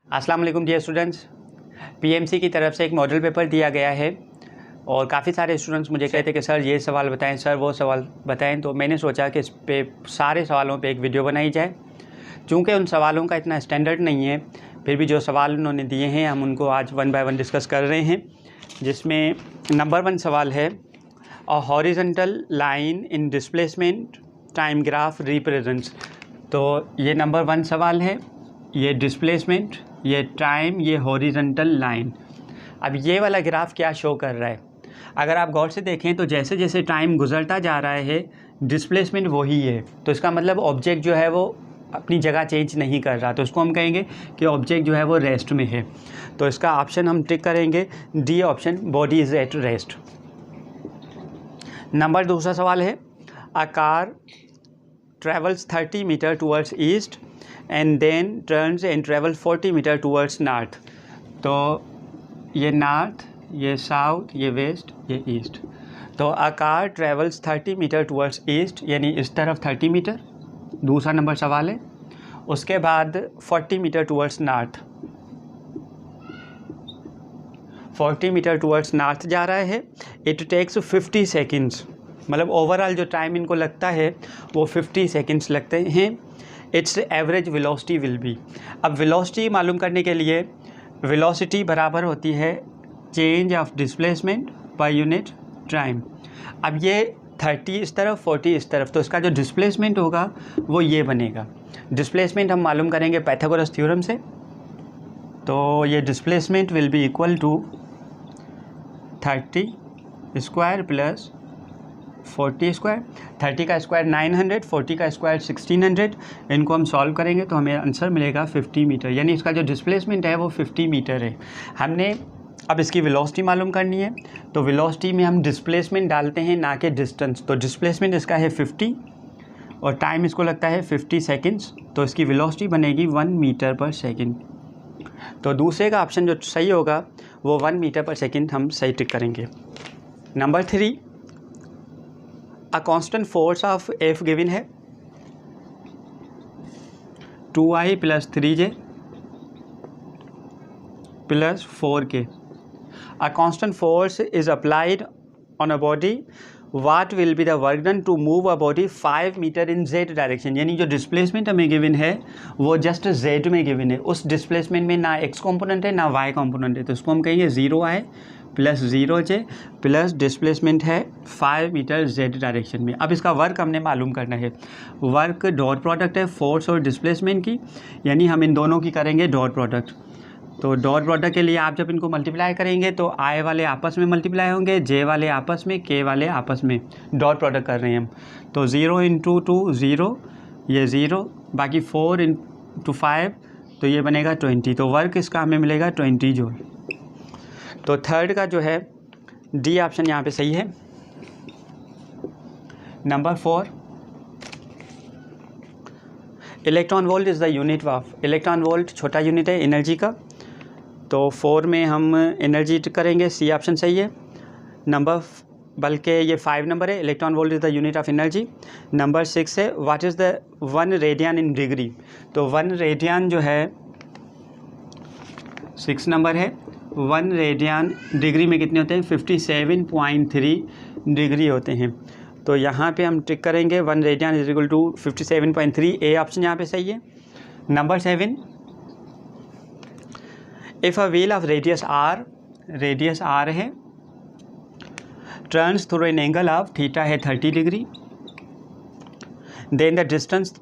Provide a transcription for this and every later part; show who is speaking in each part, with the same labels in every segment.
Speaker 1: अस्सलाम वालेकुम dear students. PMC की तरफ से एक मॉडल पेपर दिया गया है और काफ़ी सारे स्टूडेंट्स मुझे कहते हैं कि सर ये सवाल बताएं, सर वो सवाल बताएं। तो मैंने सोचा कि इस पे सारे सवालों पे एक वीडियो बनाई जाए। चूँकि उन सवालों का इतना स्टैंडर्ड नहीं है, फिर भी जो सवाल उन्होंने दिए हैं हम उनको आज वन बाय वन डिस्कस कर रहे हैं। जिसमें नंबर 1 सवाल है, a horizontal line in displacement time graph represents. तो ये नंबर 1 सवाल है। ये डिस्प्लेसमेंट, ये टाइम, ये हॉरिजॉन्टल लाइन। अब ये वाला ग्राफ क्या शो कर रहा है? अगर आप गौर से देखें तो जैसे जैसे टाइम गुजरता जा रहा है डिस्प्लेसमेंट वही है। तो इसका मतलब ऑब्जेक्ट जो है वो अपनी जगह चेंज नहीं कर रहा, तो इसको हम कहेंगे कि ऑब्जेक्ट जो है वो रेस्ट में है। तो इसका ऑप्शन हम टिक करेंगे, D option, body is at rest. Number 2 सवाल है, a car travels 30 meter towards east and then turns and travel 40 meter towards north। तो ये नॉर्थ, ये साउथ, ये वेस्ट, ये ईस्ट। तो a car travels 30 metre towards east, यानी इस तरफ 30 मीटर, दूसरा नंबर सवाल है। उसके बाद 40 metre towards north, 40 metre towards north जा रहा है। इट टेक्स 50 सेकेंड्स, मतलब ओवरऑल जो टाइम इनको लगता है वो 50 सेकेंड्स लगते हैं। Its average velocity will be. अब वेलोसिटी मालूम करने के लिए वेलोसिटी बराबर होती है change of displacement per unit time. अब ये 30 इस तरफ, 40 इस तरफ, तो इसका जो डिस्प्लेसमेंट होगा वो ये बनेगा। डिस्प्लेसमेंट हम मालूम करेंगे पाइथागोरस थ्योरम से। तो ये displacement will be equal to 30 square plus 40 square. 30 का स्क्वायर 900, 40 का स्क्वायर 1600। इनको हम सॉल्व करेंगे तो हमें आंसर मिलेगा 50 मीटर, यानी इसका जो डिस्प्लेसमेंट है वो 50 मीटर है। हमने अब इसकी वेलोसिटी मालूम करनी है, तो वेलोसिटी में हम डिस्प्लेसमेंट डालते हैं ना कि डिस्टेंस। तो डिस्प्लेसमेंट इसका है 50 और टाइम इसको लगता है 50 सेकेंड्स, तो इसकी वेलोसिटी बनेगी 1 मीटर पर सेकेंड। तो दूसरे का ऑप्शन जो सही होगा वो 1 मीटर पर सेकेंड हम सही टिक करेंगे। Number 3, a constant force of F given है 2i + 3j + 4k। A constant force is applied on a body, what will be the work done to move a body 5 metre इन z direction. यानी जो displacement हमें given है वो just z में given है। उस डिस्प्लेसमेंट में ना x कंपोनेंट है ना y कंपोनेंट है, तो उसको हम कहेंगे 0i + 0j प्लस डिस्प्लेसमेंट है 5 मीटर z डायरेक्शन में। अब इसका वर्क हमने मालूम करना है। वर्क डॉट प्रोडक्ट है फोर्स और डिस्प्लेसमेंट की, यानी हम इन दोनों की करेंगे डॉट प्रोडक्ट। तो डॉट प्रोडक्ट के लिए आप जब इनको मल्टीप्लाई करेंगे तो i वाले आपस में मल्टीप्लाई होंगे, j वाले आपस में, k वाले आपस में। डॉट प्रोडक्ट कर रहे हैं हम, तो 0 × 2 0, ये 0, बाकी 4 × 5, तो ये बनेगा 20। तो वर्क इसका हमें मिलेगा 20 जूल। तो थर्ड का जो है डी ऑप्शन यहाँ पे सही है। Number 4, electron volt is the unit of. Electron volt छोटा यूनिट है एनर्जी का, तो 4 में हम एनर्जी करेंगे, सी ऑप्शन सही है। बल्कि ये 5 नंबर है, electron volt is the unit of energy. Number 6 है, what is the 1 radian in degree. तो 1 रेडियन जो है 6 नंबर है। 1 रेडियन डिग्री में कितने होते हैं? 57.3 डिग्री होते हैं। तो यहाँ पे हम टिक करेंगे 1 radian is equal to 57.3, A option यहाँ पे सही है। Number 7, if a wheel of radius r है, turns through an angle of theta है 30 degree, then the distance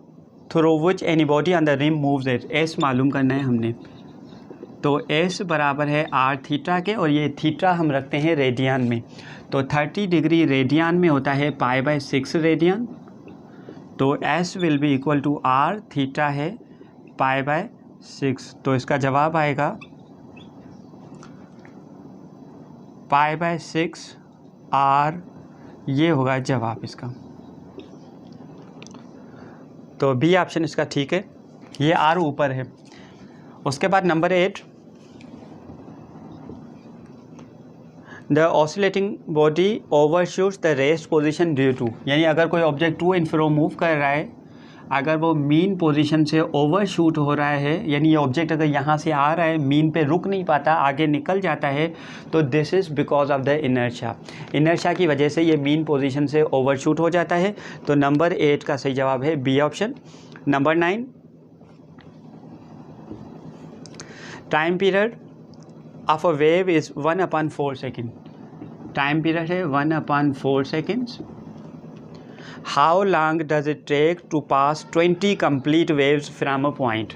Speaker 1: through which any body on the rim moves it. S मालूम करना है हमने, तो S बराबर है आर थीटा के, और ये थीटा हम रखते हैं रेडियन में। तो 30 डिग्री रेडियन में होता है π/6 रेडियन, तो S will be equal to R theta है π/6। तो इसका जवाब आएगा π/6 आर, ये होगा जवाब इसका। तो बी ऑप्शन इसका ठीक है, ये आर ऊपर है। उसके बाद number 8, the oscillating body overshoots the rest position due to. यानी अगर कोई object to and fro move कर रहा है अगर वो मीन पोजीशन से ओवरशूट हो रहा है, यानी ये ऑब्जेक्ट अगर यहाँ से आ रहा है, मीन पे रुक नहीं पाता, आगे निकल जाता है, तो this is because of the inertia. Inertia की वजह से ये मीन पोजीशन से ओवरशूट हो जाता है। तो नंबर 8 का सही जवाब है B option. Number 9, time period of a wave is 1/4 second. Time period है 1/4 seconds. How long does it take to pass 20 complete waves from a point,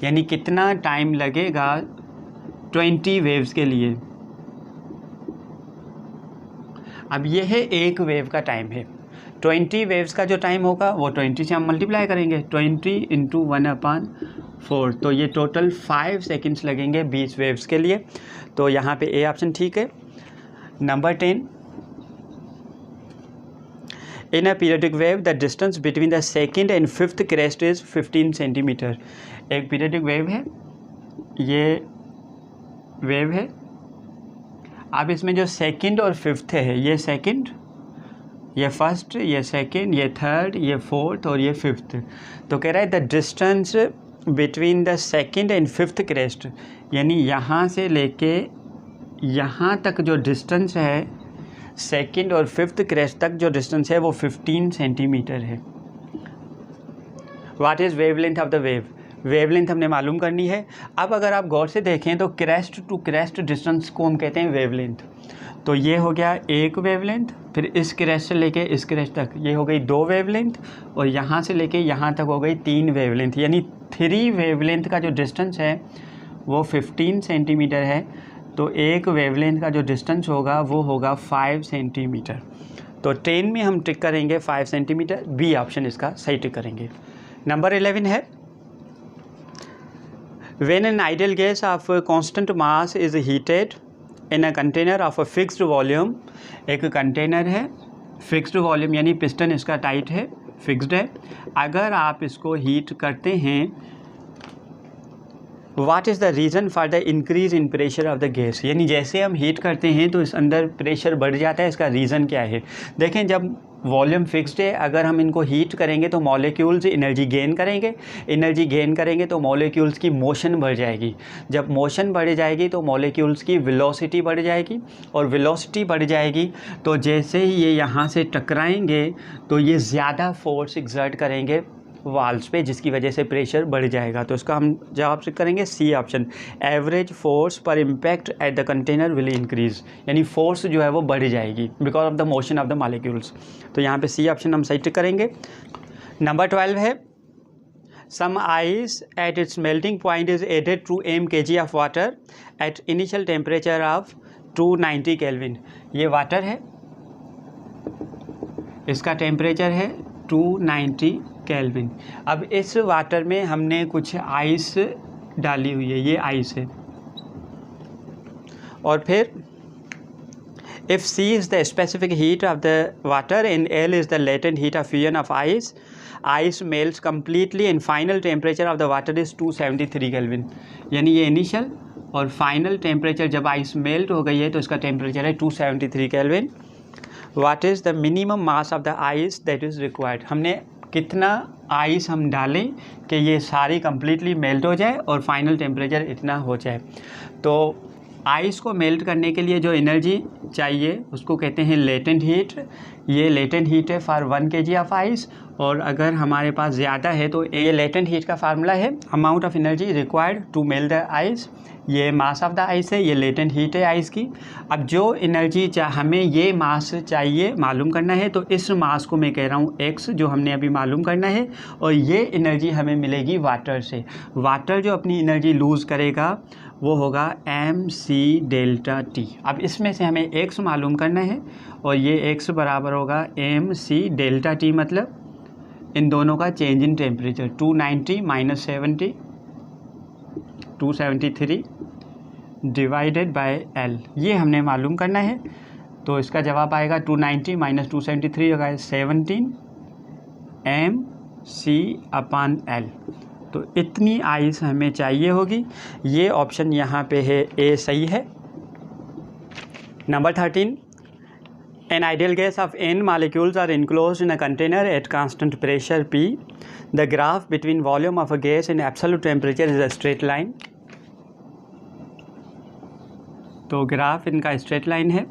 Speaker 1: यानी कितना टाइम लगेगा 20 वेव्स के लिए। अब ये है एक वेव का टाइम है, 20 वेव्स का जो टाइम होगा वो 20 से हम मल्टीप्लाई करेंगे, 20 × 1/4, तो ये टोटल 5 सेकेंड्स लगेंगे 20 वेव्स के लिए। तो यहाँ पे ए ऑप्शन ठीक है। Number 10, in a periodic wave the distance between the second and fifth crest is 15 centimetre. एक पीरियडिक वेव है, ये वेव है। अब इसमें जो सेकंड और फिफ्थ है, ये सेकंड, ये फर्स्ट, ये सेकंड, ये थर्ड, ये फोर्थ और ये फिफ्थ। तो कह रहा है the distance between the second and fifth crest, यानी यहाँ से लेके यहाँ तक जो डिस्टेंस है, सेकंड और फिफ्थ क्रेस्ट तक जो डिस्टेंस है वो 15 सेंटीमीटर है। What is wavelength of the wave? Wavelength हमने मालूम करनी है। अब अगर आप गौर से देखें तो क्रेस्ट टू क्रेस्ट डिस्टेंस को हम कहते हैं वेवलेंथ। तो ये हो गया एक वेवलेंथ, फिर इस क्रेस्ट से लेके इस क्रेस्ट तक ये हो गई 2 वेवलेंथ, और यहाँ से लेके यहाँ तक हो गई 3 वेवलेंथ, यानी 3 वेवलेंथ का जो डिस्टेंस है वो 15 सेंटीमीटर है। तो एक वेवलेंथ का जो डिस्टेंस होगा वो होगा 5 सेंटीमीटर। तो 10 में हम टिक करेंगे 5 सेंटीमीटर, बी ऑप्शन इसका सही टिक करेंगे। नंबर 11 है When an ideal gas of constant mass is heated in a container of a fixed volume, एक कंटेनर है फिक्स्ड वॉल्यूम, यानी पिस्टन इसका टाइट है, फिक्स्ड है। अगर आप इसको हीट करते हैं, what is the reason for the increase in pressure of the gas, यानी जैसे हम हीट करते हैं तो इस अंदर प्रेशर बढ़ जाता है, इसका रीज़न क्या है? देखें, जब वॉल्यूम फिक्स्ड है, अगर हम इनको हीट करेंगे तो मॉलिक्यूल्स एनर्जी गेन करेंगे, एनर्जी गेन करेंगे तो मॉलिक्यूल्स की मोशन बढ़ जाएगी। जब मोशन बढ़ जाएगी तो मॉलिक्यूल्स की वेलोसिटी बढ़ जाएगी, और वेलोसिटी बढ़ जाएगी तो जैसे ही ये यहाँ से टकराएंगे तो ये ज़्यादा फोर्स एक्सर्ट करेंगे वाल्स पे, जिसकी वजह से प्रेशर बढ़ जाएगा। तो इसका हम जवाब से करेंगे सी ऑप्शन, एवरेज फोर्स पर impact at the container will increase, यानी फोर्स जो है वो बढ़ जाएगी because of the motion of the molecules. तो यहाँ पे सी ऑप्शन हम सही टिक करेंगे। नंबर 12 है some ice at its melting point is added to m kg of water at initial temperature of 290 kelvin. ये वाटर है, इसका टेम्परेचर है 290 केल्विन। अब इस वाटर में हमने कुछ आइस डाली हुई है, ये आइस है, और फिर if C is the specific heat of the water and L is the latent heat of fusion of ice melts completely and final temperature of the water is 273 Kelvin। यानी ये initial और final temperature जब ice melt हो गई है तो इसका temperature है 273 kelvin. What is the minimum mass of the ice that is required? हमने कितना आइस हम डालें कि ये सारी कम्प्लीटली मेल्ट हो जाए और फाइनल टेम्परेचर इतना हो जाए? तो आइस को मेल्ट करने के लिए जो एनर्जी चाहिए उसको कहते हैं लेटेंट हीट। ये लेटेंट हीट है फॉर 1 kg ऑफ आइस, और अगर हमारे पास ज़्यादा है तो ये लेटेंट हीट का फार्मूला है amount of energy required to melt the ice. ये मास ऑफ द आइस है, ये लेटेंट हीट है आइस की। अब जो एनर्जी हमें ये मास चाहिए मालूम करना है, तो इस मास को मैं कह रहा हूँ x, जो हमने अभी मालूम करना है, और ये एनर्जी हमें मिलेगी वाटर से। वाटर जो अपनी एनर्जी लूज़ करेगा वो होगा mc∆T। अब इसमें से हमें x मालूम करना है, और ये x बराबर होगा mc∆T, मतलब इन दोनों का change in temperature 290 - 70 273 divided by L, ये हमने मालूम करना है। तो इसका जवाब आएगा 290 - 273 होगा 17 mc/L। तो इतनी आइस हमें चाहिए होगी। ये ऑप्शन यहाँ पे है, ए सही है। Number 13 An ideal gas of n molecules are enclosed in a container at constant pressure P. The graph between volume of a gas and absolute temperature is a straight line. तो graph इनका straight line है,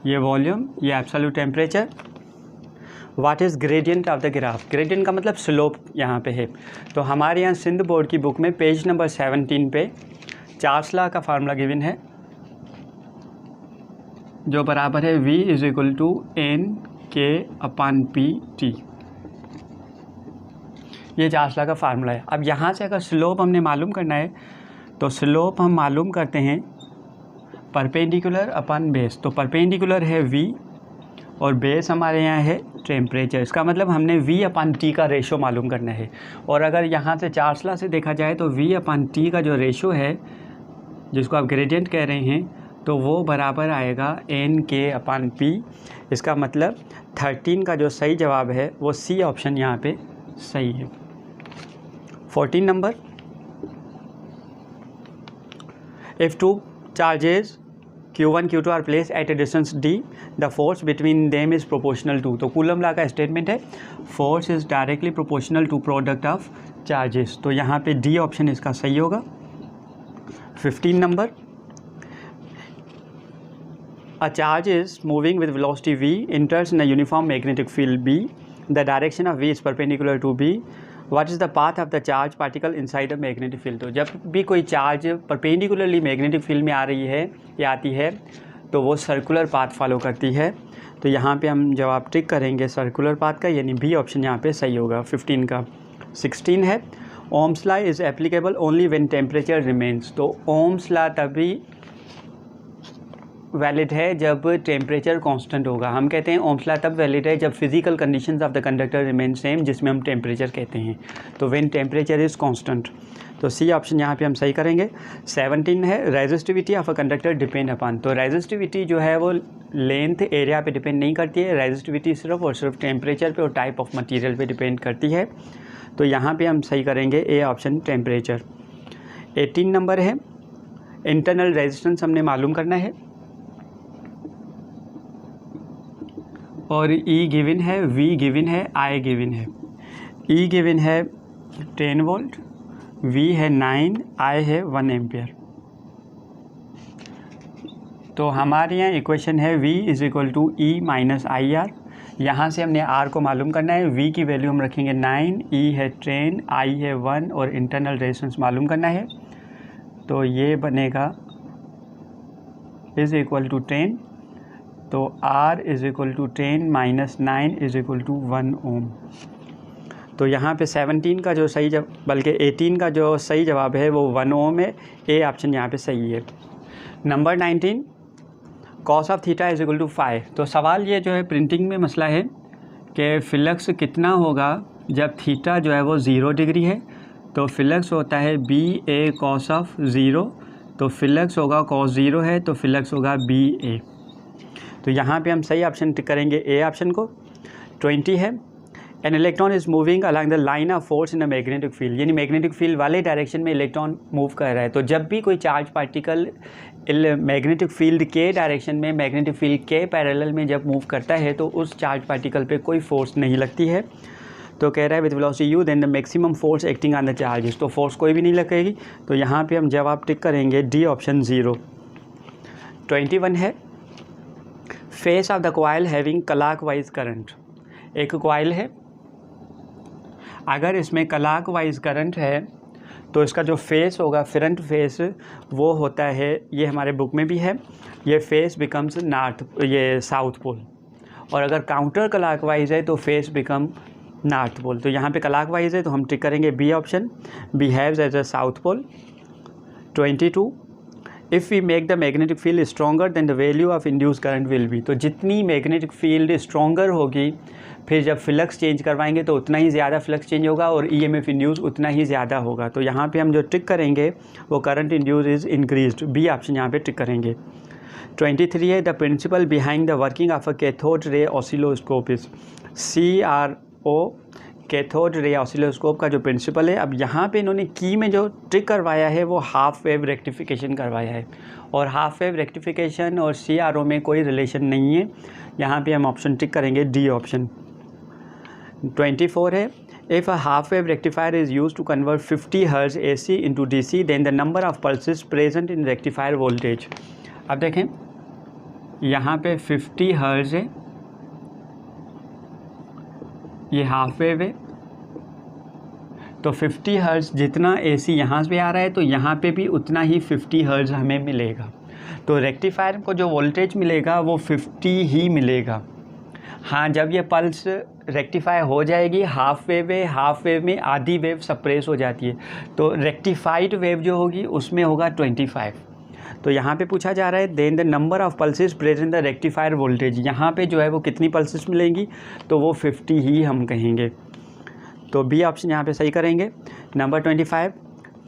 Speaker 1: ये volume, ये absolute temperature. What is gradient of the graph? Gradient का मतलब slope यहाँ पे है. तो हमारे यहाँ सिंध बोर्ड की बुक में पेज नंबर 17 पे चार्ल्स लॉ का फार्मूला गिवन है, जो बराबर है V is equal to N K upon P T. ये चार्ल्स लॉ का फार्मूला है. अब यहाँ से अगर स्लोप हमने मालूम करना है तो स्लोप हम मालूम करते हैं परपेंडिकुलर अपॉन बेस. तो परपेंडिकुलर है V और बेस हमारे यहाँ है टेम्परेचर. इसका मतलब हमने V अपॉन टी का रेशो मालूम करना है. और अगर यहाँ से चार्ल्स लॉ से देखा जाए तो V अपॉन टी का जो रेशो है, जिसको आप ग्रेडियंट कह रहे हैं, तो वो बराबर आएगा एन के अपॉन पी. इसका मतलब 13 का जो सही जवाब है वो सी ऑप्शन यहाँ पे सही है. 14 number, if two charges Q1 Q2 are place at a distance D, the force between them is proportional to. तो कूलम लॉ का स्टेटमेंट है force is directly proportional to product of charges. तो यहाँ पे डी ऑप्शन इसका सही होगा. 15 नंबर, a charge is moving with velocity v enters in a uniform magnetic field B. The direction of v is perpendicular to B. What is the path of the charge particle inside a magnetic field? तो जब भी कोई charge perpendicularly magnetic field में आ रही है या आती है तो वो सर्कुलर पाथ फॉलो करती है. तो यहाँ पे हम जवाब टिक करेंगे सर्कुलर पाथ का, यानी बी ऑप्शन यहाँ पे सही होगा 15 का. 16 है, Ohm's law is applicable only when temperature remains. तो ओम्स लॉ तभी वैलिड है जब टेम्परेचर कांस्टेंट होगा. हम कहते हैं ओम्स लॉ तब वैलिड है जब physical conditions of the conductor remain same, जिसमें हम टेम्परेचर कहते हैं. तो व्हेन टेम्परेचर इज़ कांस्टेंट. तो सी ऑप्शन यहाँ पे हम सही करेंगे. 17 है, resistivity of a conductor depend upon. तो रेजिस्टिविटी जो है वो लेंथ एरिया पे डिपेंड नहीं करती है. रेजिस्टिविटी सिर्फ और सिर्फ टेम्परेचर पे और टाइप ऑफ मटेरियल पे डिपेंड करती है. तो यहाँ पे हम सही करेंगे ए ऑप्शन टेम्परेचर. 18 नंबर है, इंटरनल रेजिस्टेंस हमने मालूम करना है और E गिवन है, V गिवन है, I गिवन है. E गिवन है 10 वोल्ट, V है 9, I है 1 एम्पियर. तो हमारे यहाँ इक्वेशन है V is equal to E minus I R. यहाँ से हमने R को मालूम करना है. V की वैल्यू हम रखेंगे 9, E है 10, I है 1 और इंटरनल रेजिस्टेंस मालूम करना है. तो ये बनेगा इज़ इक्वल टू 10. तो R is equal to 10 minus 9 is equal to 1 ohm. तो यहाँ पे 17 का जो सही बल्कि 18 का जो सही जवाब है वो 1 ओम है. ए ऑप्शन यहाँ पे सही है. Number 19, cos of theta is equal to 5. तो सवाल ये जो है प्रिंटिंग में मसला है कि फ्लक्स कितना होगा जब थीटा जो है वो 0 डिग्री है. तो फ्लक्स होता है बी ए कॉस ऑफ 0. तो फ्लक्स होगा कॉस 0 है तो फ्लक्स होगा बी ए. तो यहाँ पे हम सही ऑप्शन टिक करेंगे ए ऑप्शन को. 20 है, an electron is moving along the line of force in a magnetic field. यानी मैग्नेटिक फील्ड वाले डायरेक्शन में इलेक्ट्रॉन मूव कर रहा है. तो जब भी कोई चार्ज पार्टिकल मैग्नेटिक फील्ड के डायरेक्शन में मैग्नेटिक फील्ड के पैरेलल में जब मूव करता है तो उस चार्ज पार्टिकल पे कोई फोर्स नहीं लगती है. तो कह रहा है with velocity u then the maximum force acting on the charges. तो फोर्स कोई भी नहीं लगेगी. तो यहाँ पे हम जवाब टिक करेंगे डी ऑप्शन 0. 21 है, face of the coil having clockwise current. एक कॉइल है, अगर इसमें क्लॉकवाइज करंट है तो इसका जो फेस होगा फ्रंट फेस वो होता है, ये हमारे बुक में भी है, ये फेस बिकम्स नॉर्थ, ये साउथ पोल. और अगर काउंटर क्लॉकवाइज है तो फेस बिकम नॉर्थ पोल. तो यहाँ पे क्लॉकवाइज है तो हम टिक करेंगे B option, behaves as a south pole. 22, if we make the magnetic field stronger then the value of induce current will be. तो जितनी मैग्नेटिक फील्ड स्ट्रॉन्गर होगी फिर जब फ्लक्स चेंज करवाएंगे तो उतना ही ज़्यादा फ्लक्स चेंज होगा और ईएमएफ इंड्यूस उतना ही ज़्यादा होगा. तो यहाँ पे हम जो टिक करेंगे वो current induce is increased. B option यहाँ पे टिक करेंगे. 23 है, the principle behind the working of a cathode ray oscilloscope is. CRO cathode ray oscilloscope का जो प्रिंसिपल है। अब यहाँ पे इन्होंने की में जो ट्रिक करवाया है वो हाफ वेव रेक्टिफिकेशन करवाया है, और हाफ वेव रेक्टिफिकेशन और CRO में कोई रिलेशन नहीं है। यहाँ पे हम ऑप्शन टिक करेंगे, डी ऑप्शन। 24 है, if a half wave rectifier is use to convert 50 hertz AC into DC, then the number of pulses present in rectifier voltage. अब देखें यहाँ पे 50 हर्ट्ज है, ये हाफ वेव है, तो 50 हर्ट्ज जितना AC यहाँ से आ रहा है तो यहाँ पे भी उतना ही 50 हर्ट्ज हमें मिलेगा। तो रेक्टिफायर को जो वोल्टेज मिलेगा वो 50 ही मिलेगा। हाँ, जब ये पल्स रेक्टिफाई हो जाएगी, हाफ वेव है, हाफ वेव में आधी वेव सप्रेस हो जाती है, तो रेक्टिफाइड वेव जो होगी उसमें होगा 25। तो यहाँ पे पूछा जा रहा है then the number of pulses present the rectifier voltage, यहाँ पे जो है वो कितनी पल्सेस मिलेंगी, तो वो 50 ही हम कहेंगे। तो बी ऑप्शन यहाँ पे सही करेंगे। Number 25,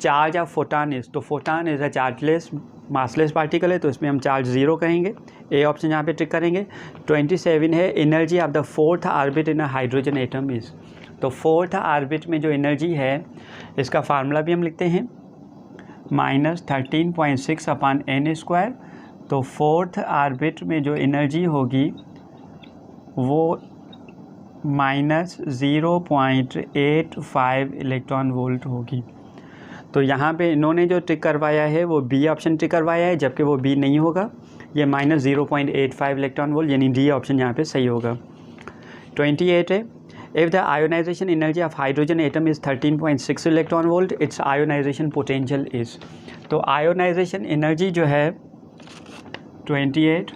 Speaker 1: charge of photon is, तो photon is a chargeless massless particle है, तो इसमें हम चार्ज 0 कहेंगे। ए ऑप्शन यहाँ पे टिक करेंगे। 27 है, energy of the fourth orbit in a hydrogen atom is, तो फोर्थ ऑर्बिट में जो एनर्जी है इसका फार्मूला भी हम लिखते हैं -13.6 अपॉन n²। तो फोर्थ ऑर्बिट में जो एनर्जी होगी वो -0.85 इलेक्ट्रॉन वोल्ट होगी। तो यहाँ पे इन्होंने जो टिक करवाया है वो बी ऑप्शन टिक करवाया है, जबकि वो बी नहीं होगा, ये -0.85 इलेक्ट्रॉन वोल्ट, यानी डी ऑप्शन यहाँ पे सही होगा। 28 है, if the ionisation energy of hydrogen atom is 13.6 electron volt, its ionisation potential is, तो आयोनाइजेशन एनर्जी जो है 28,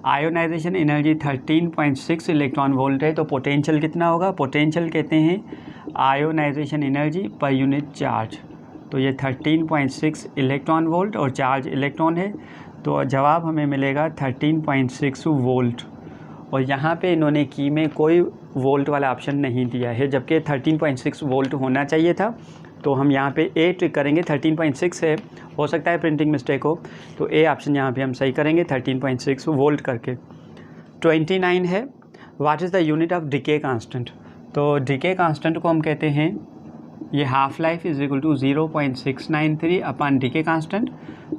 Speaker 1: आयोनाइजेशन एनर्जी 13.6 इलेक्ट्रॉन वोल्ट है, तो पोटेंशियल कितना होगा, पोटेंशियल कहते हैं ionisation energy per unit charge. तो ये 13.6 इलेक्ट्रॉन वोल्ट और चार्ज इलेक्ट्रॉन है, तो जवाब हमें मिलेगा 13.6 वोल्ट। और यहाँ पे इन्होंने की में कोई वोल्ट वाला ऑप्शन नहीं दिया है, जबकि 13.6 वोल्ट होना चाहिए था। तो हम यहाँ पे ए टिक करेंगे, 13.6 है, हो सकता है प्रिंटिंग मिस्टेक हो, तो ए ऑप्शन यहाँ पे हम सही करेंगे 13.6 वोल्ट करके। 29 है, what is the unit of decay constant, तो डिके कांस्टेंट को हम कहते हैं ये half life is equal to 0.693 upon decay constant,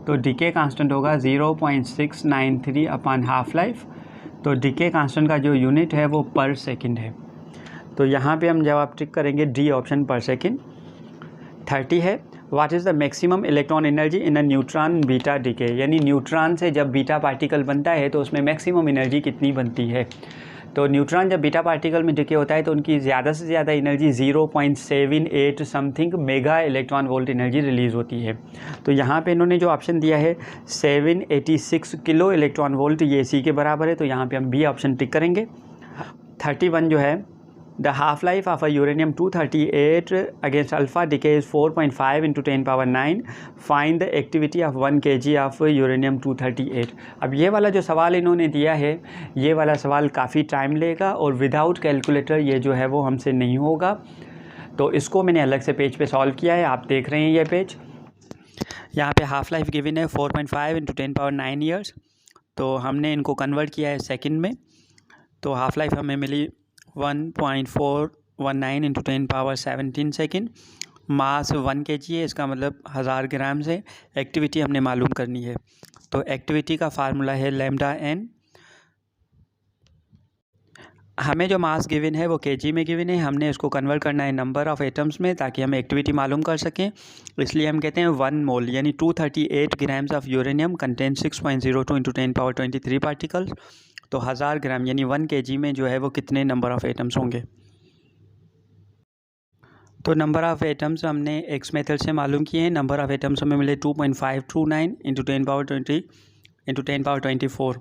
Speaker 1: तो डिके कांस्टेंट होगा 0.693 अपॉन हाफ लाइफ। तो डिके कांस्टेंट का जो यूनिट है वो पर सेकंड है, तो यहाँ पे हम जवाब टिक करेंगे डी ऑप्शन पर सेकंड। 30 है, what is the maximum electron energy in a neutron beta decay, यानी न्यूट्रॉन से जब बीटा पार्टिकल बनता है तो उसमें मैक्सिमम एनर्जी कितनी बनती है। तो न्यूट्रॉन जब बीटा पार्टिकल में डिके होता है तो उनकी ज़्यादा से ज़्यादा energy 0.78 something mega electron volt energy release होती है। तो यहाँ पे इन्होंने जो ऑप्शन दिया है 786 किलो इलेक्ट्रॉन वोल्ट, ये सी के बराबर है, तो यहाँ पे हम बी ऑप्शन टिक करेंगे। 31 जो है, the half life of a uranium 238 against alpha decay is 4.5 × 10⁹ find the activity of 1 kg of uranium 238। अब ये वाला जो सवाल इन्होंने दिया है, ये वाला सवाल काफ़ी टाइम लेगा और विदाउट कैलकुलेटर ये जो है वो हमसे नहीं होगा, तो इसको मैंने अलग से पेज पे सॉल्व किया है, आप देख रहे हैं ये पेज। यहाँ पे हाफ लाइफ गिवन है 4.5 × 10⁹ ईयर्स, तो हमने इनको कन्वर्ट किया है सेकेंड में, तो हाफ लाइफ हमें मिली 1.419 × 10⁻17 सेकेंड। मास 1 kg है, इसका मतलब 1000 ग्राम से। एक्टिविटी हमने मालूम करनी है, तो एक्टिविटी का फार्मूला है λN। हमें जो मास गिवन है वो kg में गिवन है, हमने इसको कन्वर्ट करना है नंबर ऑफ़ एटम्स में ताकि हम एक्टिविटी मालूम कर सकें। इसलिए हम कहते हैं 1 मोल यानी 238 grams of uranium contain 6.02 × 10⁻23 particles, तो 1000 ग्राम यानी 1 kg में जो है वो कितने नंबर ऑफ़ एटम्स होंगे। तो नंबर ऑफ़ एटम्स हमने एक्स मेथड से मालूम किए हैं। नंबर ऑफ़ एटम्स हमें मिले 2.529 × 10⁻20 × 10⁻24।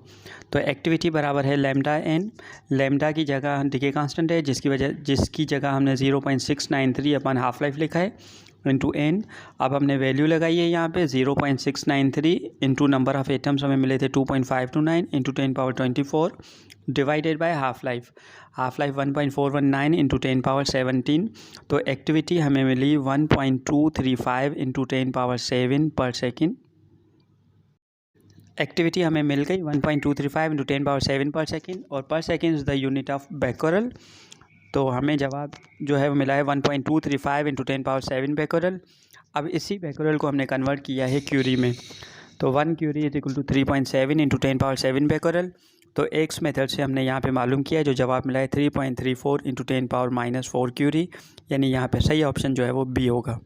Speaker 1: तो एक्टिविटी बराबर है λN। लैम्डा की जगह डिके कांस्टेंट है, जिसकी जगह हमने 0.693 अपॉन हाफ लाइफ लिखा है इंटू n। अब हमने वैल्यू लगाई है यहाँ पे 0.693 इंटू नंबर ऑफ़ एटम्स हमें मिले थे 2.529 into 10⁻24 divided by half life 1.419 into 10⁻17। तो एक्टिविटी हमें मिली 1.235 इंटू 10⁻7 पर सेकेंड। एक्टिविटी हमें मिल गई 1.235 इंटू 10⁻7 पर सेकेंड, और पर second is the unit of Becquerel. तो हमें जवाब जो है वो मिला है 1.235 × 10⁻7 becquerel। अब इसी becquerel को हमने कन्वर्ट किया है क्यूरी में, तो 1 Curie is equal to 3.7 × 10⁻7 becquerel। तो एक्स मेथड से हमने यहाँ पे मालूम किया है, जो जवाब मिला है 3.34 × 10⁻⁻4 क्यूरी, यानी यहाँ पे सही ऑप्शन जो है वो बी होगा।